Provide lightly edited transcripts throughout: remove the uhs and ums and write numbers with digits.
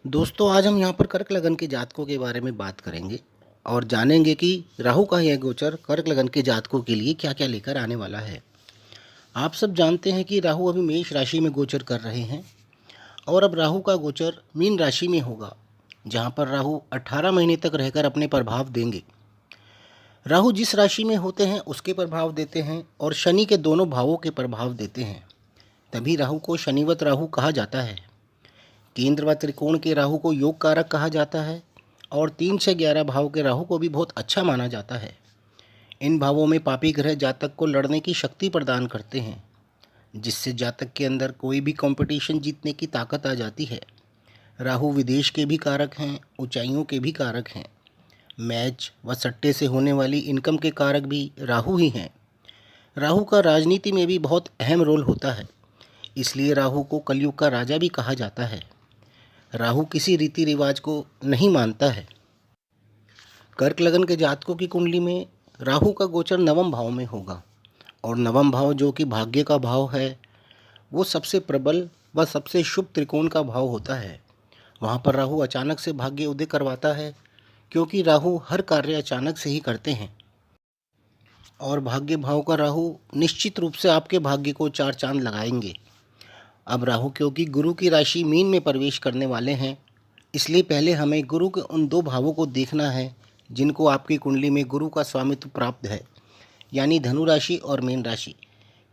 दोस्तों आज हम यहाँ पर कर्क लगन के जातकों के बारे में बात करेंगे और जानेंगे कि राहु का यह गोचर कर्क लगन के जातकों के लिए क्या क्या लेकर आने वाला है। आप सब जानते हैं कि राहु अभी मेष राशि में गोचर कर रहे हैं और अब राहु का गोचर मीन राशि में होगा, जहाँ पर राहु 18 महीने तक रहकर अपने प्रभाव देंगे। राहु जिस राशि में होते हैं उसके प्रभाव देते हैं और शनि के दोनों भावों के प्रभाव देते हैं, तभी राहु को शनिवत राहु कहा जाता है। केंद्र व त्रिकोण के राहु को योग कारक कहा जाता है और 3 से 11 भाव के राहु को भी बहुत अच्छा माना जाता है। इन भावों में पापी ग्रह जातक को लड़ने की शक्ति प्रदान करते हैं, जिससे जातक के अंदर कोई भी कंपटीशन जीतने की ताकत आ जाती है। राहु विदेश के भी कारक हैं, ऊंचाइयों के भी कारक हैं। मैच व सट्टे से होने वाली इनकम के कारक भी राहु ही हैं। राहु का राजनीति में भी बहुत अहम रोल होता है, इसलिए राहु को कलयुग का राजा भी कहा जाता है। राहु किसी रीति रिवाज को नहीं मानता है। कर्क लगन के जातकों की कुंडली में राहु का गोचर नवम भाव में होगा और नवम भाव जो कि भाग्य का भाव है, वो सबसे प्रबल व सबसे शुभ त्रिकोण का भाव होता है। वहाँ पर राहु अचानक से भाग्य उदय करवाता है, क्योंकि राहु हर कार्य अचानक से ही करते हैं और भाग्य भाव का राहु निश्चित रूप से आपके भाग्य को 4 चांद लगाएंगे। अब राहु क्योंकि गुरु की राशि मीन में प्रवेश करने वाले हैं, इसलिए पहले हमें गुरु के उन 2 भावों को देखना है जिनको आपकी कुंडली में गुरु का स्वामित्व प्राप्त है, यानी धनु राशि और मीन राशि।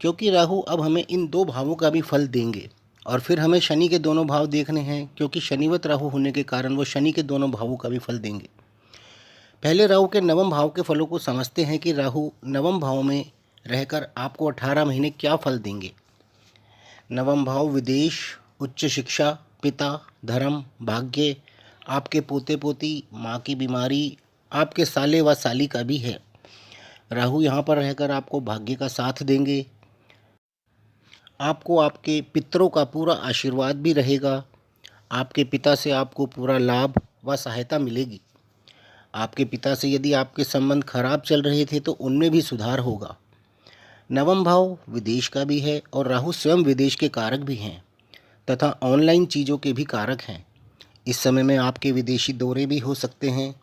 क्योंकि राहु अब हमें इन 2 भावों का भी फल देंगे और फिर हमें शनि के दोनों भाव देखने हैं, क्योंकि शनिवत राहु होने के कारण वो शनि के दोनों भावों का भी फल देंगे। पहले राहु के नवम भाव के फलों को समझते हैं कि राहु नवम भाव में रहकर आपको 18 महीने क्या फल देंगे। नवम भाव विदेश, उच्च शिक्षा, पिता, धर्म, भाग्य, आपके पोते पोती, माँ की बीमारी, आपके साले व साली का भी है। राहु यहाँ पर रहकर आपको भाग्य का साथ देंगे। आपको आपके पितरों का पूरा आशीर्वाद भी रहेगा। आपके पिता से आपको पूरा लाभ व सहायता मिलेगी। आपके पिता से यदि आपके संबंध खराब चल रहे थे तो उनमें भी सुधार होगा। नवम भाव विदेश का भी है और राहु स्वयं विदेश के कारक भी हैं तथा ऑनलाइन चीज़ों के भी कारक हैं। इस समय में आपके विदेशी दौरे भी हो सकते हैं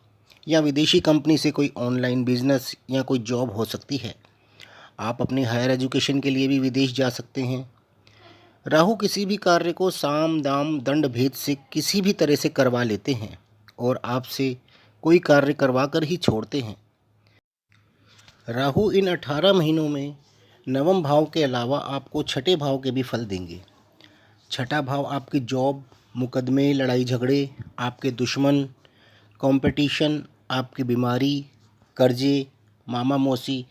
या विदेशी कंपनी से कोई ऑनलाइन बिजनेस या कोई जॉब हो सकती है। आप अपनी हायर एजुकेशन के लिए भी विदेश जा सकते हैं। राहु किसी भी कार्य को साम दाम दंड भेद से किसी भी तरह से करवा लेते हैं और आपसे कोई कार्य करवा कर ही छोड़ते हैं। राहु इन 18 महीनों में नवम भाव के अलावा आपको छठे भाव के भी फल देंगे। छठा भाव आपकी जॉब, मुकदमे, लड़ाई झगड़े, आपके दुश्मन, कंपटीशन, आपकी बीमारी, कर्जे, मामा मौसी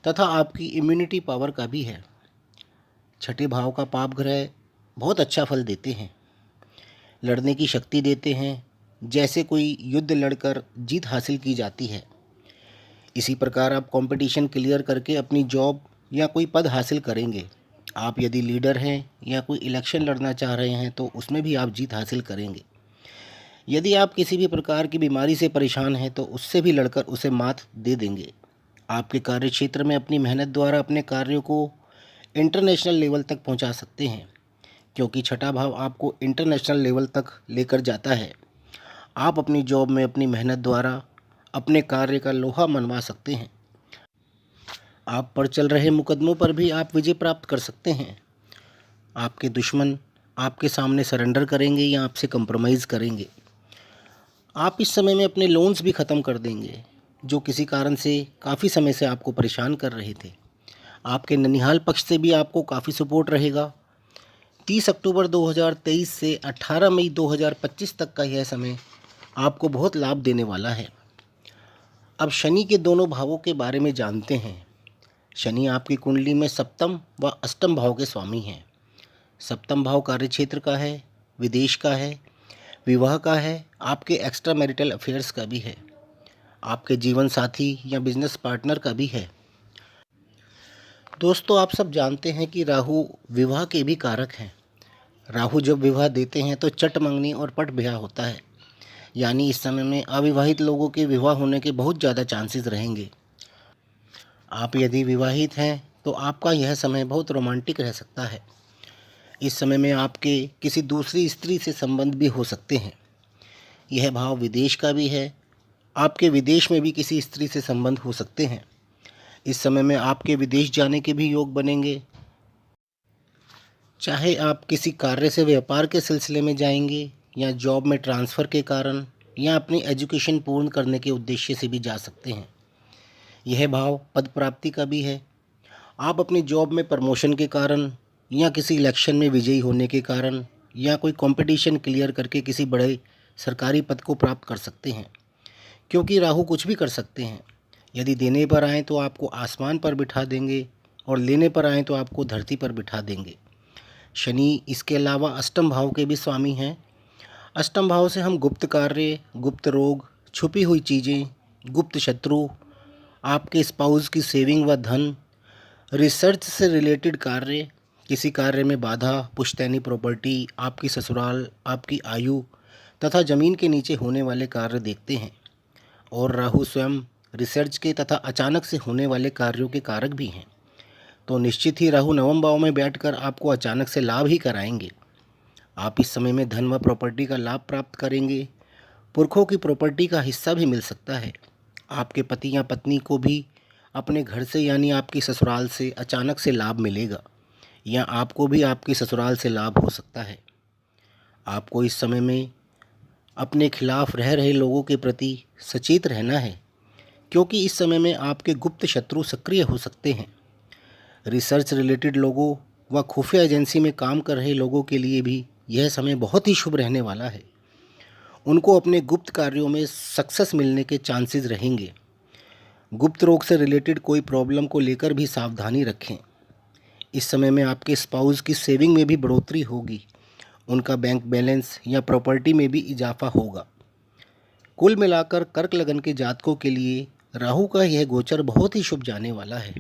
तथा आपकी इम्यूनिटी पावर का भी है। छठे भाव का पाप ग्रह बहुत अच्छा फल देते हैं, लड़ने की शक्ति देते हैं, जैसे कोई युद्ध लड़कर जीत हासिल की जाती है। इसी प्रकार आप कंपटीशन क्लियर करके अपनी जॉब या कोई पद हासिल करेंगे। आप यदि लीडर हैं या कोई इलेक्शन लड़ना चाह रहे हैं तो उसमें भी आप जीत हासिल करेंगे। यदि आप किसी भी प्रकार की बीमारी से परेशान हैं तो उससे भी लड़कर उसे मात दे देंगे। आपके कार्य क्षेत्र में अपनी मेहनत द्वारा अपने कार्यों को इंटरनेशनल लेवल तक पहुंचा सकते हैं, क्योंकि छठा भाव आपको इंटरनेशनल लेवल तक लेकर जाता है। आप अपनी जॉब में अपनी मेहनत द्वारा अपने कार्य का लोहा मनवा सकते हैं। आप पर चल रहे मुकदमों पर भी आप विजय प्राप्त कर सकते हैं। आपके दुश्मन आपके सामने सरेंडर करेंगे या आपसे कंप्रोमाइज़ करेंगे। आप इस समय में अपने लोन्स भी ख़त्म कर देंगे, जो किसी कारण से काफ़ी समय से आपको परेशान कर रहे थे। आपके ननिहाल पक्ष से भी आपको काफ़ी सपोर्ट रहेगा। 30 अक्टूबर 2023 से 18 मई 2025 तक का यह समय आपको बहुत लाभ देने वाला है। अब शनि के दोनों भावों के बारे में जानते हैं। शनि आपकी कुंडली में सप्तम व अष्टम भाव के स्वामी हैं। सप्तम भाव कार्यक्षेत्र का है, विदेश का है, विवाह का है, आपके एक्स्ट्रा मैरिटल अफेयर्स का भी है, आपके जीवन साथी या बिजनेस पार्टनर का भी है। दोस्तों आप सब जानते हैं कि राहु विवाह के भी कारक हैं। राहु जब विवाह देते हैं तो चट मंगनी और पट ब्याह होता है, यानी इस समय में अविवाहित लोगों के विवाह होने के बहुत ज़्यादा चांसेस रहेंगे। आप यदि विवाहित हैं तो आपका यह समय बहुत रोमांटिक रह सकता है। इस समय में आपके किसी दूसरी स्त्री से संबंध भी हो सकते हैं। यह भाव विदेश का भी है। आपके विदेश में भी किसी स्त्री से संबंध हो सकते हैं। इस समय में आपके विदेश जाने के भी योग बनेंगे। चाहे आप किसी कार्य से व्यापार के सिलसिले में जाएंगे या जॉब में ट्रांसफ़र के कारण या अपनी एजुकेशन पूर्ण करने के उद्देश्य से भी जा सकते हैं। यह भाव पद प्राप्ति का भी है। आप अपनी जॉब में प्रमोशन के कारण या किसी इलेक्शन में विजयी होने के कारण या कोई कंपटीशन क्लियर करके किसी बड़े सरकारी पद को प्राप्त कर सकते हैं, क्योंकि राहु कुछ भी कर सकते हैं। यदि देने पर आएँ तो आपको आसमान पर बिठा देंगे और लेने पर आएँ तो आपको धरती पर बिठा देंगे। शनि इसके अलावा अष्टम भाव के भी स्वामी हैं। अष्टम भाव से हम गुप्त कार्य, गुप्त रोग, छुपी हुई चीज़ें, गुप्त शत्रु, आपके स्पाउस की सेविंग व धन, रिसर्च से रिलेटेड कार्य, किसी कार्य में बाधा, पुश्तैनी प्रॉपर्टी, आपकी ससुराल, आपकी आयु तथा ज़मीन के नीचे होने वाले कार्य देखते हैं। और राहु स्वयं रिसर्च के तथा अचानक से होने वाले कार्यों के कारक भी हैं। तो निश्चित ही राहु नवम भाव में बैठकर आपको अचानक से लाभ ही कराएंगे। आप इस समय में धन व प्रॉपर्टी का लाभ प्राप्त करेंगे। पुरखों की प्रॉपर्टी का हिस्सा भी मिल सकता है। आपके पति या पत्नी को भी अपने घर से यानी आपकी ससुराल से अचानक से लाभ मिलेगा, या आपको भी आपके ससुराल से लाभ हो सकता है। आपको इस समय में अपने खिलाफ रह रहे लोगों के प्रति सचेत रहना है, क्योंकि इस समय में आपके गुप्त शत्रु सक्रिय हो सकते हैं। रिसर्च रिलेटेड लोगों व खुफिया एजेंसी में काम कर रहे लोगों के लिए भी यह समय बहुत ही शुभ रहने वाला है। उनको अपने गुप्त कार्यों में सक्सेस मिलने के चांसेस रहेंगे। गुप्त रोग से रिलेटेड कोई प्रॉब्लम को लेकर भी सावधानी रखें। इस समय में आपके स्पाउस की सेविंग में भी बढ़ोतरी होगी। उनका बैंक बैलेंस या प्रॉपर्टी में भी इजाफा होगा। कुल मिलाकर कर्क लगन के जातकों के लिए राहु का यह गोचर बहुत ही शुभ जाने वाला है।